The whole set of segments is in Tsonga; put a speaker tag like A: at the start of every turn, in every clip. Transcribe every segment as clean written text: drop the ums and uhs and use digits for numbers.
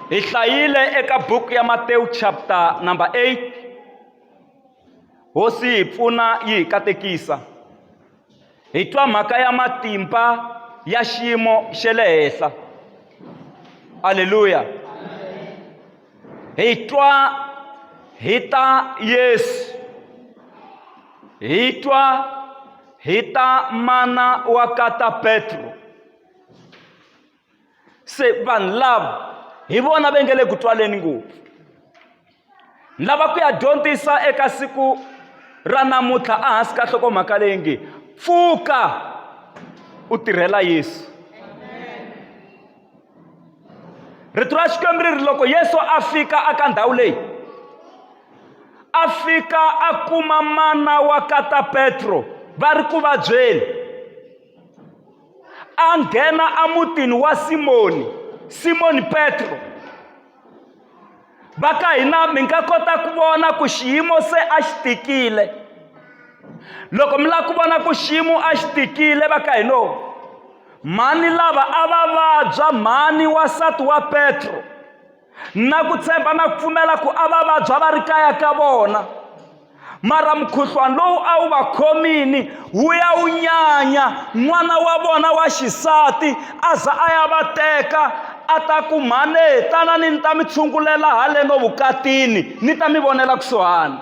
A: Hi hlayile eka buku ya Matewu chapter number 8. Hosi hi pfuna yi hi katekisa. Hi twa mhaka ya matimba ya xiyimo xe le henhla. Haleluya. Hi twa hi ta Yesu. Hi twa hi ta mana wa kata Petro. Se vanhu lava hi vona va nge le ku twaleni ngopfu. Lava ku ya dyondzisa eka siku ra namuntlha ehansi ka nhlokomhaka leyi nge Pfuka u tirhela Yesu. Rito ra Xikwembu ri ri loko Yesu a fika aka ndhawu leyi, a fika a kuma mana wa kata Petro va ri ku vabyeni. A nghena emutini wa Simoni Petro. Va ka hina mi nga kota ku vona ku xiyimo se a xi tikile. Loko mi lava ku vona ku xiyimo a xi tikile va ka hino, mhani lava a va vabya, mhani wasati wa Petro, na ku tshemba na ku pfumela ku a va vabya va ri kaya ka vona. Mara mukhuhlwana lowu a wu va khomini wu ya wu nyanya, n'wana wa vona wa xisati a za a ya va teka a ta ku mhani tanani ni ta mi tshungulela haleno vukatini, ni ta mi vonela kusuhani.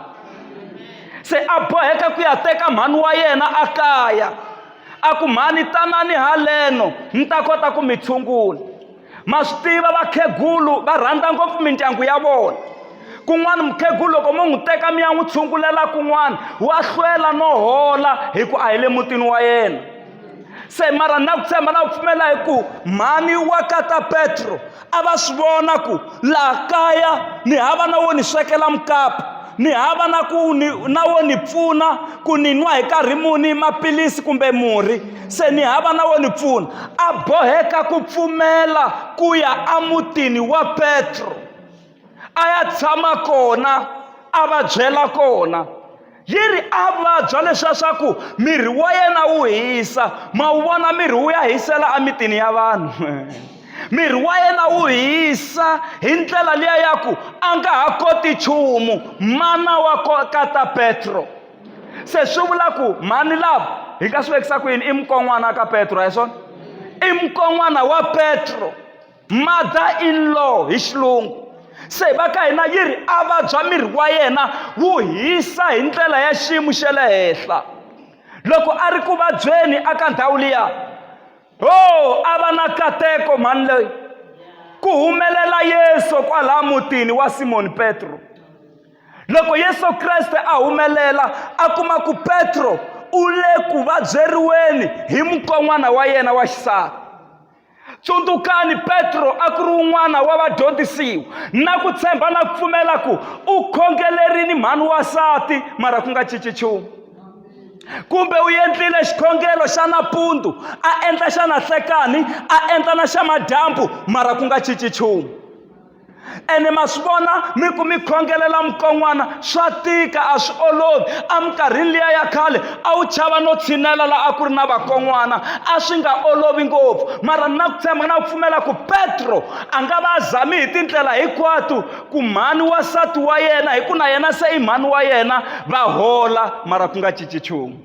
A: Se a boheka ku ya teka mhani wa yena a kaya, a ku mhani tanani haleno ni ta kota ku mi tshungula. Ma swi tiva vakhegulu va rhandza ngopfu mindyangu ya vona. Kun'wana mukhegulu loko mo n'wi teka mi ya n'wi tshungulela kun'wana wa hlwela no hola hi ku a hi le mutini wa yena. Se mara na ku tshemba na ku pfumela hi ku mhani wa kata Petro a va swi vona ku laha kaya ni hava na wo ni swekela mukapa, ni hava na wo ni pfuna ku ni nwa hi nkarhi muni maphilisi kumbe murhi, se ni hava na wo ni pfuna. A boheka ku pfumela ku ya emutini wa Petro a ya tshama kona a va byela kona. Yiri a vabya leswiya swa ku miri wa yena wu hisa. Ma wu vona miri wu ya hisela emitini ya vanhu. Miri wa yena wu hisa hi ndlela liya ya ku a nga ha koti nchumu, mana wa kata Petro. Se swi vula ku mhani lava hi nga swi vekisa ku yini i mukon'wana ka Petro, hi swona? I mukon'wana wa Petro, mother in law hi xilungu. Se va ka hina yiri a vabya miri wa yena wu hisa hi ndlela ya xiyimo xa le henhla. Loko a ri ku vabyeni aka ndhawu liya, a va na nkateko mhani leyi ku humelela Yeso kwalaha mutini wa Simoni Petro. Loko Yesu Kreste a humelela a kuma ku Petro u le ku vabyeriweni hi mukon'wana wa yena wa xisati. Tsundzukani Petro a ku ri un'wana wa vadyondzisiwa na ku tshemba na ku pfumela ku u khongelerini mhani wasati mara ku nga cinci nchumu. Kumbe u endlile xikhongelo xa nampundzu, a endla xa nanhlekani, a endla na xa madyambu mara ku nga cinci nchumu. Ene ma swi vona mi ku mi khongelela mukon'wana swa tika, a swi olovi. Eminkarhini liya ya khale a wu chava no tshinela laha a ku ri na vakon'wana, a swi nga olovi ngopfu. Mara na ku tshemba na ku pfumela ku Petro a nga va zami hi tindlela hinkwato ku mhani wasati wa yena, hi ku na yena se i mhani wa yena, va hola mara ku nga cinci nchumu.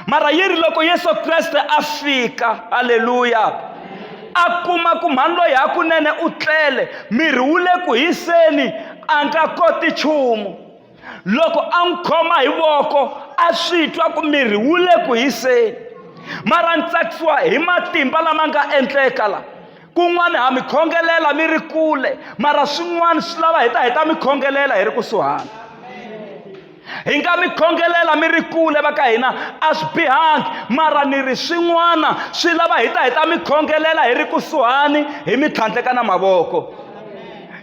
A: Mara yiri loko Yesu Kreste a fika, haleluya, a kuma ku mhani loyi hakunene u tlele, miri wu le ku hiseni, a nga koti nchumu. Loko a n'wi khoma hi voko a swi twa ku miri wu le ku hiseni. Mara ni tsakisiwa hi matimba lama nga endleka la. Kun'wana ha mi khongelela mi ri kule, mara swin'wana swi lava hi ta mi khongelela hi ri kusuhani. Hi nga mi khongelela mi ri kule va ka hina a swi bihangi, mara ni ri swin'wana swi lava hi ta mi khongelela hi ri kusuhani, hi mi tlhandleka na mavoko.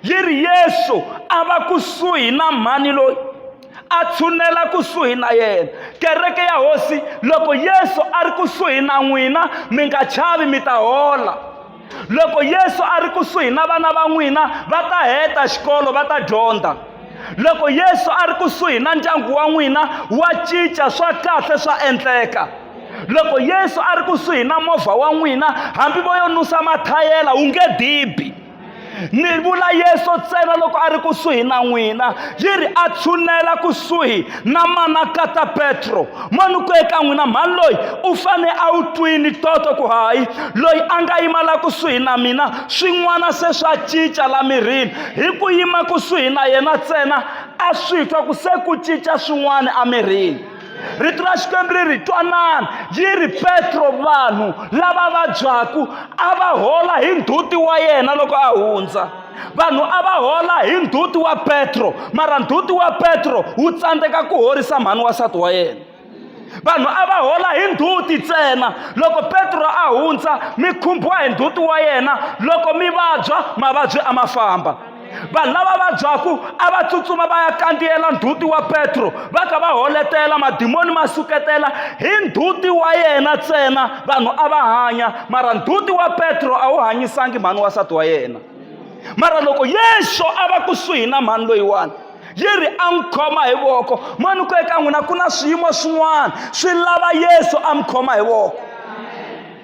A: Yiri Yesu a va kusuhi na mhani loyi, a tshunela kusuhi na yena. Kereke ya hosi loko Yesu a ri kusuhi na n'wina mi nga chavi, mi ta hola. Loko Yesu a ri kusuhi na vana va n'wina va ta heta xikolo, va ta dyondza. Loko Yesu a ri kusuhi na ndyangu wa n'wina wa cinca, swa kahle swa endleka. Loko Yesu a ri kusuhi na movha wa n'wina hambi vo yo nusa mathayela wu nge dibi. ni vula Yeso ntsena loko a ri kusuhi na n'wina, yi ri a tshunela kusuhi na mana kata Petro. Mani ku eka n'wina mhani loyi u fane a wu twini toto ku hayi loyi a nga yima la kusuhi na mina swin'wana se swa cinca la mirini. Hi ku yima kusuhi na yena ntsena a swi twa ku se ku cinca swin'wana emirini. Rito ra Xikwembu ri ri twanana, yi ri Petro vanhu lava vabyaku a va hola hi ndzhuti wa yena loko a hundza. Vanhu a va hola hi ndzhuti wa Petro, mara ndzhuti wa Petro wu tsandzeka ku horisa mhani wasati wa yena. Vanhu a va hola hi ndzhuti ntsena, loko Petro a hundza mi khumbiwa hi ndzhuti wa yena, loko mi vabya mavabyi a ma famba. Vanhu lava vabyaku a va tsutsuma va ya kandziyela ndzhuti wa Petro, va ka va holetela madimoni ma suketela hi ndzhuti wa yena ntsena. Vanhu a va hanya, mara ndzhuti wa Petro a wu hanyisangi mhani wasati wa yena. Mara loko Yeso a va kusuhi na mhani loyiwani, yi ri a n'wi khoma hi voko. Mani ku eka n'wina ku na swiyimo swin'wana swi lava Yeso a mi khoma hi voko.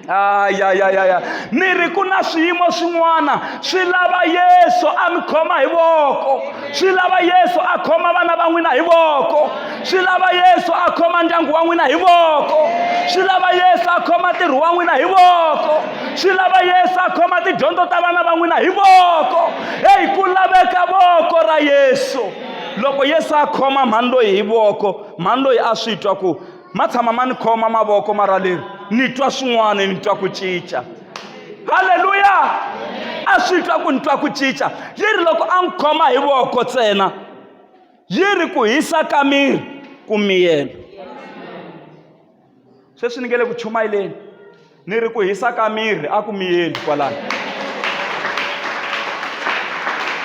A: Ni ri ku na swiyimo swin'wana swi lava Yeso a mi khoma hi voko. Swi lava Yeso a khoma vana va n'wina hi voko. Swi lava Yeso a khoma ndyangu wa n'wina hi voko. Swi lava Yeso a khoma ntirho wa n'wina hi voko. Swi lava Yeso a khoma tidyondzo ta vana va n'wina hi voko. Hey, ku laveka voko ra Yeso. Loko Yesu a khoma mhani loyi hi voko, mhani loyi a swi twa ku ma tshama ma ni khoma mavoko mara leri ni twa swin'wana, ni twa ku cinca. Haleluya! A swi twa ku ni twa ku cinca. Yi ri loko a n'wi khoma hi voko ntsena, yi ri ku hisa ka miri ku miyela. Sweswi ni nge le ku chumayeleni, ni ri ku hisa ka miri a ku miyeli kwalano.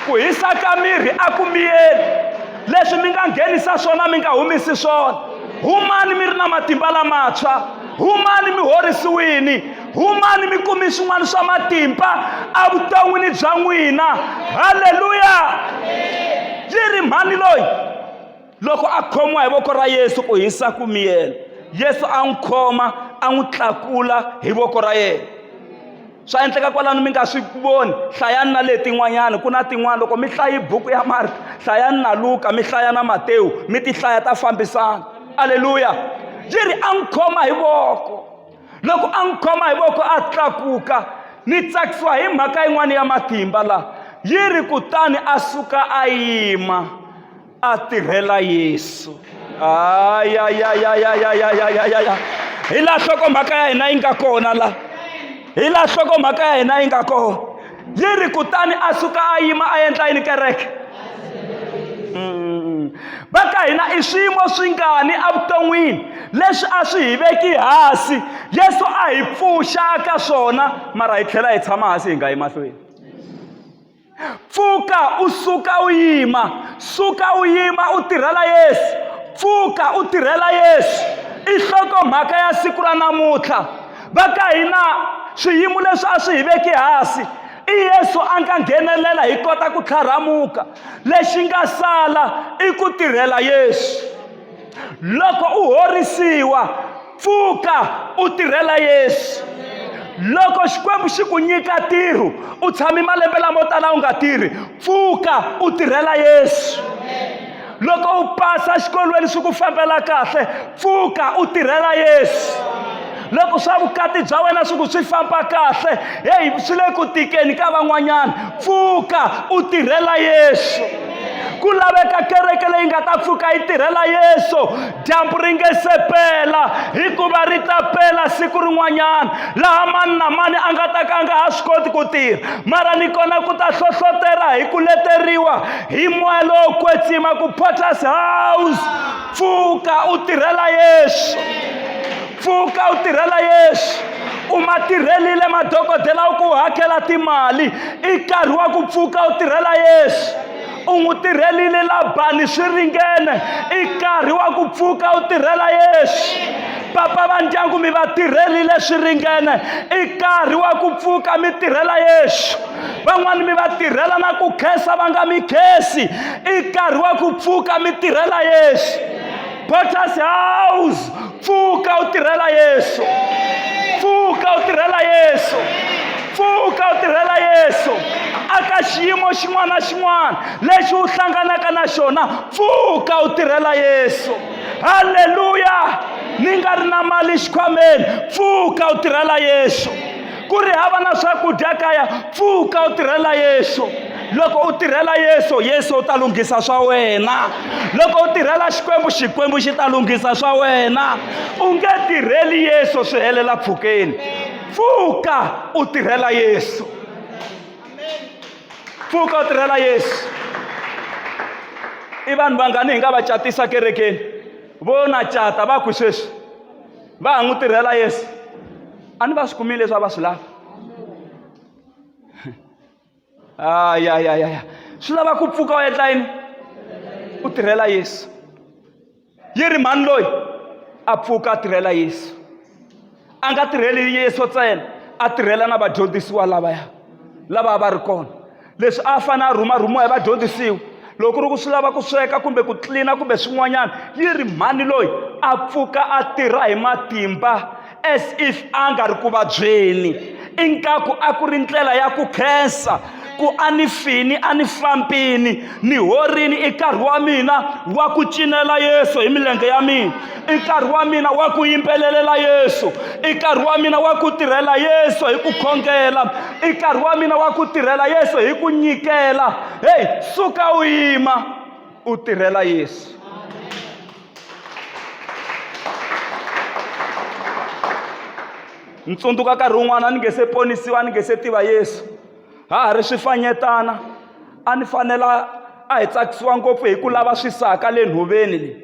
A: Ku hisa ka miri a ku miyeli. Leswi mi nga nghenisa swona mi nga humisi swona. Humani mi ri na matimba lamantshwa, humani mi horisiwini, humani mi kumi swin'wana swa matimba evuton'wini bya n'wina. Haleluya! Yi ri mhani loyi loko a khomiwa hi voko ra Yesu ku hisa ku miyela, Yesu a n'wi khoma a n'wi tlakula hi voko ra yena. Swa endleka kwalano mi nga swi voni, hlayani na letin'wanyana. Ku na tin'wana loko mi hlayi buku ya Marka, hlayani na Luka, mi hlaya na Matewu, mi ti hlaya ta fambisana. Haleluya! Yi ri a n'wi khoma hi voko. Loko a n'wi khoma hi voko a tlakuka, ni tsakisiwa hi mhaka yin'wana ya matimba la. Yi ri kutani a suka a yima a tirhela Yesu. Hi laha nhlokomhaka ya hina yi nga kona la. Hi laha nhlokomhaka ya hina yi nga kona. Yi ri kutani a suka a yima a endla yini kereke? Va ka hina i swiyimo swingani evuton'wini leswi a swi hi veki hansi. Yesu a hi pfuxa ka swona, mara hi tlhela hi tshama hansi hi nga yi mahlweni. Pfuka u suka u yima, suka u yima u tirhela Yesu. Pfuka u tirhela Yesu. I nhlokomhaka ya siku ra namuntlha. Va ka hina swiyimo leswi a swi hi veki hansi, i Yesu a nga nghenelela hi kota ku tlharamuka. Lexi nga sala i ku tirhela Yesu. Loko u horisiwa, pfuka u tirhela Yesu. Loko Xikwembu xi ku nyika ntirho, u tshami malembe lamo tala u nga tirhi, pfuka u tirhela Yesu. Loko u pasa xikolweni swi ku fambela kahle, pfuka u tirhela Yesu. Loko swa vukati bya wena swi ku swi famba kahle, hey, swi le ku tikeni ka van'wanyana, pfuka u tirhela Yesu. Ku laveka kereke leyi nga ta pfuka yi tirhela Yesu. Dyambu ri nge se pela, hikuva ri ta pela siku rin'wanyana laha mani na mani a nga ta ka a nga ha swi koti ku tirha. Mara ni kona ku ta hlohlotela hi ku leteriwa hi moya lowo kwetsima ku Potter's House. Pfuka u tirhela Yesu. Pfuka u tirhela Yesu. U ma tirhelile madokodela u ku hakela timali, i nkarhi wa ku pfuka u tirhela Yesu. U n'wi tirhelile Labani swi ringene, i nkarhi wa ku pfuka u tirhela Yesu. Papa va ndyangu mi va tirhelile swi ringene, i nkarhi wa ku pfuka mi tirhela Yesu. Van'wani mi va tirhela na ku khensa va nga mi khensi, i nkarhi wa ku pfuka mi tirhela Yesu. Potter's House, pfuka u tirhela Yesu. Pfuka u tirhela Yesu. Pfuka u tirhela Yesu. aka xiyimo xin'wana na xin'wana lexi u hlanganaka na xona, pfuka u tirhela Yesu. Haleluya. Ni nga ri na mali xikhwameni, pfuka u tirhela Yesu. Ku ri hava na swakudya kaya, pfuka u tirhela Yesu. Loko u tirhela Yesu, Yesu u ta lunghisa swa wena. Loko u tirhela Xikwembu, Xikwembu xi ta lunghisa swa wena. U nge tirheli Yesu swi helela pfukeni. Pfuka u tirhela Yesu. Pfuka u tirhela Yesu. I vanhu vangani hi nga va catisa kerekeni? Vona cata va ku sweswi va ha n'wi tirhela Yesu. A ni va swi kumile leswi a va swi lava. Swi lava ku pfuka u endla yini? U tirhela Yesu. Yi ri mani loyi a pfuka a tirhela Yesu. A nga tirheli Yesu ntsena, a tirhela na vadyondzisiwa lavaya lava va ri kona. Leswi a fane a rhumarhumiwa hi vadyondzisiwa. Loko ku ri ku swi lava ku sweka kumbe ku tlilina kumbe swin'wanyana, yi ri mani loyi a pfuka a tirha hi matimba as if a nga ri ku vabyeni. Ingaku a ku ri ndlela ya ku khensa ku a ni fini a ni flampini ni horini. I nkarhi wa mina wa ku cinela Yesu hi milenge ya mina. I nkarhi wa mina wa ku yimbelelela Yesu. I nkarhi wa mina wa ku tirhela Yesu hi ku khongela. I nkarhi wa mina wa ku tirhela Yesu hi ku nyikela. Hey, suka u yima u tirhela Yesu. Ntsundzuka nkarhi wun'wana ni nge se ponisiwa, ni nge se tiva Yesu. Ha ha ri swifanyetana, a ni fanela a hi tsakisiwa ngopfu hi ku lava swisaka le nhoveni leyi.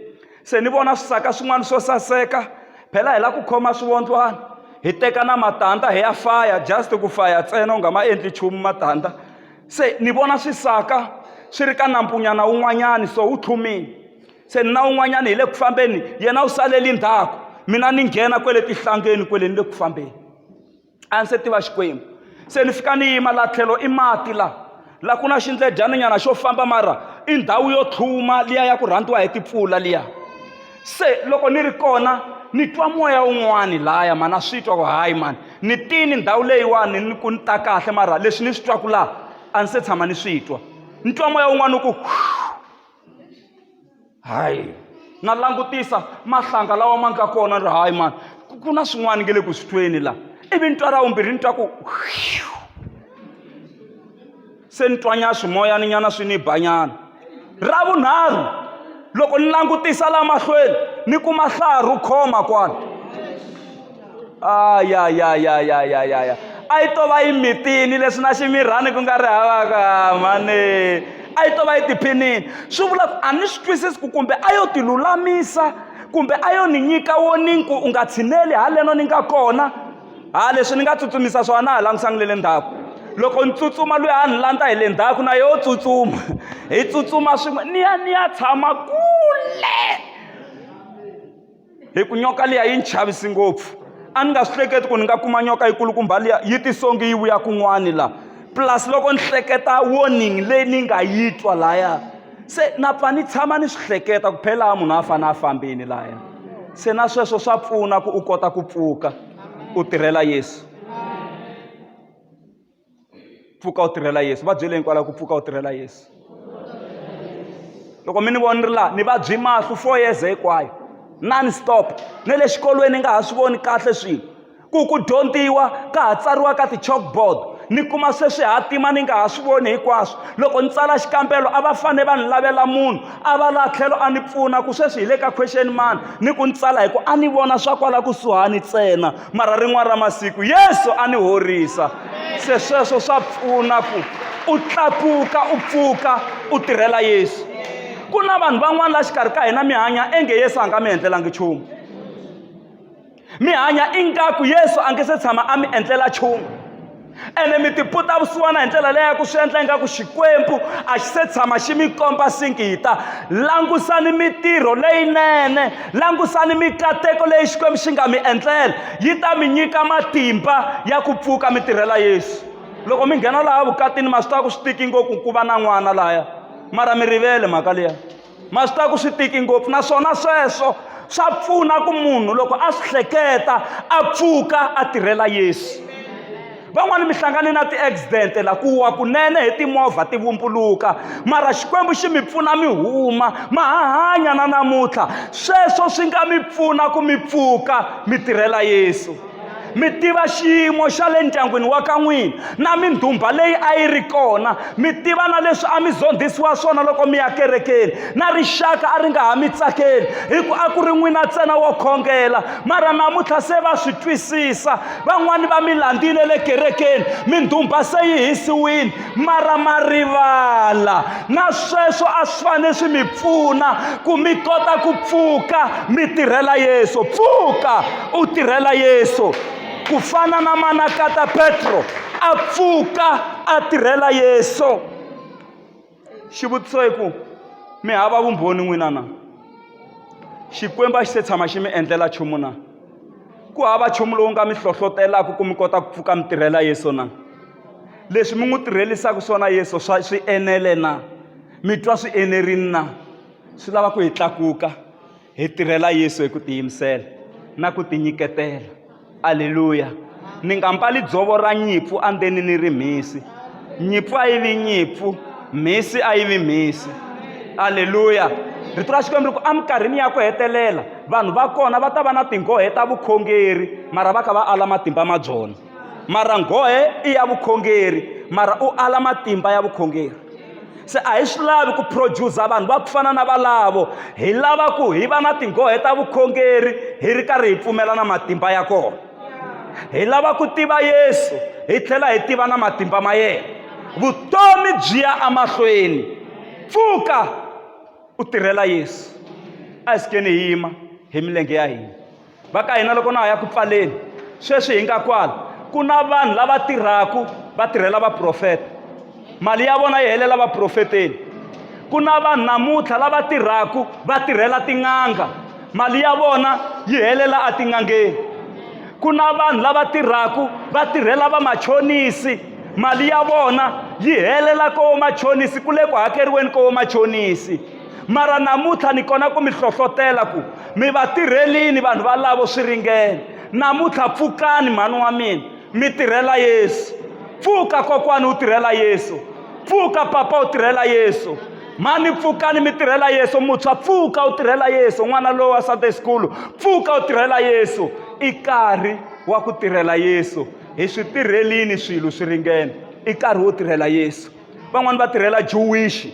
A: Se ni vona swisaka swin'wana swo saseka, phela hi la ku khoma swivondlwana, hi teka na matandza hi ya faya, just ku faya ntsena u nga ma endli nchumu matandza. Se ni vona swisaka swi ri ka nampunyana wun'wanyani, so wu tlhumile. Se ni na wun'wanyani hi le ku fambeni, yena u saleli ndzhaku, mina ni nghena kwele tihlangeni kwele ni le ku fambeni. A ni se tiva Xikwembu. Se ni fika ni yima la tlhelo i mati la ku na xindledyaninyana xo famba, mara i ndhawu yo tlhuma liya ya ku rhandziwa hi timpfula liya. Se loko ni ri kona ni twa moya wun'wani laya, mana swi twa ku hayi mani ni tini ndhawu leyiwani ni ku ni ta kahle, mara leswi ni swi twaku laha a ni se tshama ni swi twa. Ni twa moya wun'wani ku hayi, na langutisa mahlanga lawa ma nga kona, ri hayi mani ku na swin'wana nge le ku swi tweni laha. Ivi ni twa ra vumbirhi ni twa ku se ni twa nyana swimoyaninyana swi ni banyana. Ra vunharhu loko ni langutisa laha mahlweni ni kuma hlaha ro khoma kwala. A yi to va yi mitini leswi na ximirhani ku nga ri havaka mani. A yi to va yi tiphinini. Swi vula ku a ni swi twisisi ku kumbe a yo ti lulamisa, kumbe a yo ni nyika warning ku u nga tshineli haleno ni nga kona. Leswi ni nga tsutsumisa swona ha langusangi le ndzhaku. Loko ni tsutsuma loyi a ni landza hi le ndzhaku na yo tsutsuma, hi tsutsuma swin'we ni ya tshama kule. Hi ku nyoka liya yi ni chavisi ngopfu. A ni nga swi hleketi ku ni nga kuma nyoka yikulukumba liya yi tisongi yi vuya kun'wani laha. Plus loko ni hleketa warning leyi ni nga yi twa lahaya, se na pfa ni tshama ni swi hleketa ku phela munhu a fanele a fambeni lahaya. Se na sweswo swa pfuna ku u kota ku pfuka u tirhela Yesu. Pfuka u tirhela Yesu. Va byele hinkwalaho ku pfuka u tirhela Yesu. Loko mi ni vona ni ri laha ni vabyi mahlo 4 years hinkwayo non stop. Ne le xikolweni ni nga ha swi voni kahle swilo. Ku dyondziwa ka ha tsariwa ka ti-chalkboard, ni kuma sweswi hatima ni nga ha swi voni hinkwaswo. Loko ni tsala xikambelo a va fane va ni lavela munhu a va la tlhelo a ni pfuna ku sweswi hi le ka question man ni ku ni tsala hi ku a ni vona swa kwala kusuhani ntsena, mara rin'wana ra masiku Yesu a ni horisa. Se sweswo swa pfuna ku u tlakuka u pfuka u tirhela Yesu. Ku na vanhu van'wana la xikarhi ka hina mi hanya enge Yesu a nga mi endlelangi nchumu. Mi hanya ingaku Yesu a nge se tshama a mi endlela nchumu. Ene mi tiputa vusiwana hi ndlela leya ku swi endla ingaku Xikwembu a xi se tshama xi mi komba sinkita. Langusani mitirho leyinene, langusani mikateko leyi Xikwembu xi nga mi endlela, yi ta mi nyika matimba ya ku pfuka mi tirhela Yesu. Loko mi nghena laha vukatini ma swi tiva ku swi tiki ngopfu ku va na n'wana lahaya, mara mi rivele mhaka liya. Ma swi tiva ku swi tiki ngopfu, naswona sweswo swa pfuna ku munhu loko a swi hleketa a pfuka a tirhela Yesu. van'wani mi hlangane na ti-accident la ku wa kunene hi timovha ti vumbuluka mara xikwembu xi mi pfuna mi huma ma hanya na namuntlha sweswo swi nga mi pfuna ku mi pfuka mi tirhela Yesu mi tiva xiyimo xa le ndyangwini wa ka n'wina na mindhumba leyi a yi ri kona mi tiva na leswi a mi zondzisiwa swona loko mi ya kerekeni na rixaka a ri nga ha mi tsakeli hi ku a ku ri n'wina ntsena wo khongela mara namuntlha se va swi twisisa van'wani va mi landzile le kerekeni mindhumba se yi hisiwile mara ma rivala na sweswo a swi fanele swi mi pfuna ku mi kota ku pfuka mi tirhela Yesu pfuka u tirhela Yesu ku fana na manakata Petro a pfuka a tirhela Yesu xivutiso hi ku mi hava vumbhoni n'wina na xikwembu a xi se tshama xi mi endlela nchumu na ku hava nchumu lowu nga mi hlohlotelaka ku mi kota ku pfuka mi tirhela Yesu na leswi mi n'wi tirhelisaka swona Yesu swi enele na mi twa swi enerini na swi lava ku hi tlakuka hi tirhela Yesu hi ku tiyimisela na ku tinyiketela Haleluya ni nga mbali dzovo ra nyimpfu andeni ni ri mhisi nyimpfu a yi vi nyimpfu mhisi a yi vi mhisi Haleluya rito ra Xikwembu ri ku eminkarhini ya ku hetelela vanhu va kona va ta va na tinghohe ta vukhongeri mara va kha va ala matimba ma byona mara nghohe i ya vukhongeri mara u ala matimba ya vukhongeri se a hi swi lavi ku producer vanhu va ku fana na valavo hi lava ku hi va na tinghohe ta vukhongeri hi ri karhi hi pfumela na matimba ya kona hi lava ku tiva Yesu hi tlhela hi tiva na matimba ma yena vutomi byi ya emahlweni pfuka u tirhela Yesu a hi sikeni hi yima hi milenge ya hina va ka hina loko na ha ya ku pfaleni sweswi hi nga kwala ku na vanhu lava tirhaku va tirhela vaprofeta mali ya vona yi helela vaprofeteni ku na vanhu namuntlha lava tirhaku va tirhela tin'anga mali ya vona yi helela a tin'angeni ku na vanhu lava tirhaku va tirhela vamachonisi mali ya vona yi helela ko vamachonisi ku le ku hakeriweni ko vamachonisi mara namuntlha ni kona ku mi hlohlotela ku mi va tirhelini vanhu valavo swi ringene namuntlha pfukani mhani wa mina mi tirhela Yesu pfuka kokwani u tirhela Yesu pfuka papa u tirhela Yesu mani pfukani mi tirhela Yesu muntshwa pfuka u tirhela Yesu n'wana lowu wa Sunday school pfuka u tirhela Yesu i nkarhi wa ku tirhela Yesu hi swi tirhelini swilo swi ringene i nkarhi wo tirhela Yesu van'wani va tirhela Jewish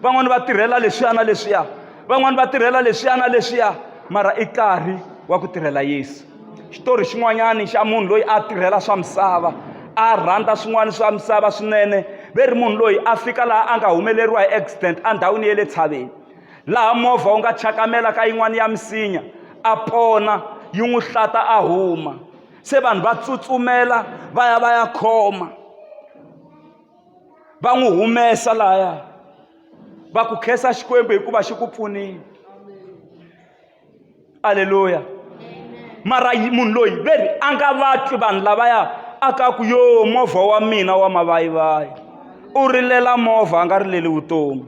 A: van'wani va tirhela leswiya na leswiya van'wani va tirhela leswiya na leswiya mara i nkarhi wa ku tirhela Yesu xitori xin'wanyani xa munhu loyi a tirhela swa misava a rhandza swin'wana swa misava swinene ve ri munhu loyi a fika laha a nga humeleriwa hi accident endhawini ya le tshaveni laha movha wu nga chakamela ka yin'wana ya misinya a pona yi n'wi hlata a huma se vanhu va tsutsumela va ya khoma va n'wi humesa lahaya va ku khensa Xikwembu hikuva xi ku pfunile Haleluya mara munhu loyi ve ri a nga vatwi vanhu lavaya aka ku yo movha wa mina wa mavayivayi u rilela movha a nga rileli vutomi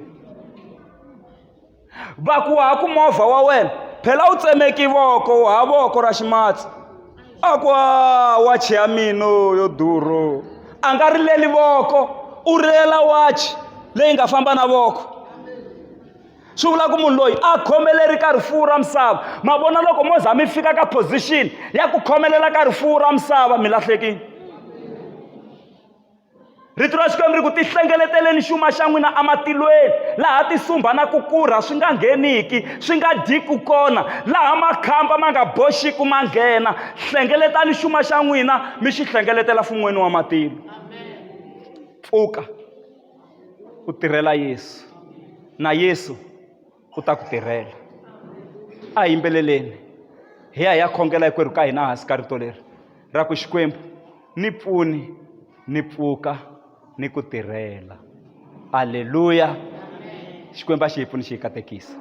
A: va ku ha ku movha wa wena phela u tsemeki voko ha voko ra ximatsi a ku wachi ya mina yo duro a nga rileli voko u rilela wachi leyi nga famba na voko swi vula ku munhu loyi a khomeleri ka rifuwo ra misava ma vona loko mo za mi fika ka position ya ku khomelela ka rifuwo ra misava mi lahlekile rito ra Xikwembu ri ku ti hlengeleteleni xuma xa n'wina ematilweni laha tisumba na ku kurha swi nga ngheniki swi nga dyiku kona laha makhamba ma nga boxiku ma nghena hlengeletani xuma xa n'wina mi xi hlengeletela fun'weni wa matilo pfuka u tirhela Yesu na Yesu u ta ku tirhela a yimbeleleni hi ya khongela hikwerhu ka hina hansi ka rito leri ra ku Xikwembu ni pfuni ni pfuka ni ku tirhela Haleluya Xikwembu a xi hi pfuni xi hi katekisa